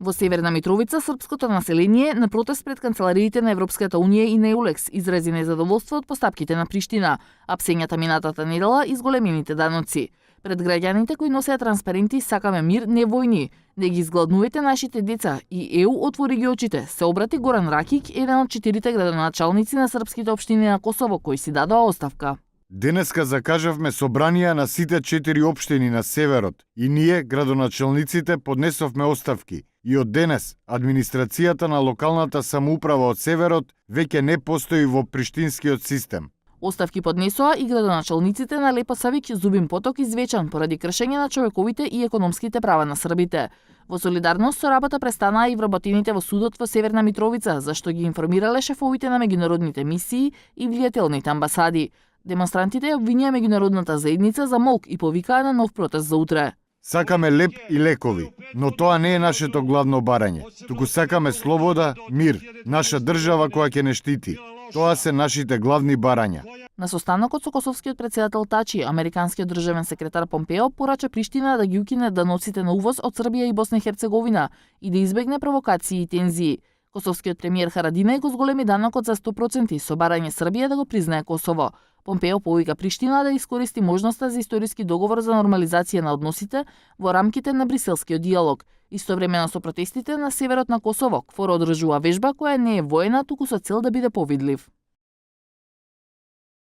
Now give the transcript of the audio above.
Во Северна Митровица, српското население на протест пред канцелариите на Европската Унија и на EULEX изрази незадоволство од постапките на Приштина, а псењата минатата недела и зголемените даноци. Пред граѓаните кои носеа транспаренти "Сакаме мир, не војни", не ги изгладнувате нашите деца и ЕУ отвори ги очите, се обрати Горан Ракик, еден од 4 градоначалници на српските општини на Косово кои си дадоа оставка. Денеска закажавме собранија на сите 4 општини на северот и ние, градоначалниците, поднесовме оставки. И од денес, администрацијата на локалната самоуправа од северот веќе не постои во приштинскиот систем. Оставки поднесоа и градоначалниците на Лепо Савик, Зубин Поток и Звечан поради кршење на човековите и економските права на србите. Во солидарност со работа престанаа и вработените во судот во Северна Митровица, зашто ги информирале шефовите на меѓународните мисии и влијателните амбасади. Демонстрантите обвинија меѓународната заедница за молк и повикаа на нов протест за утре. Сакаме леп и лекови, но тоа не е нашето главно барање. Туку сакаме слобода, мир, наша држава која ќе не штити. Тоа се нашите главни барања. На состанокот со косовскиот претседател Тачи, американскиот државен секретар Помпео порача Приштина да ги укине даноците на увоз од Србија и Босна и Херцеговина и да избегне провокации и тензии. Косовскиот премиер Харадинеј го зголеми данокот за 100% со барање Србија да го признае Косово. Помпео повика Приштина да искористи можноста за историски договор за нормализација на односите во рамките на бриселскиот диалог. Истовремено со протестите на северот на Косово, КФОР одржува вежба која не е воена, туку со цел да биде повидлив.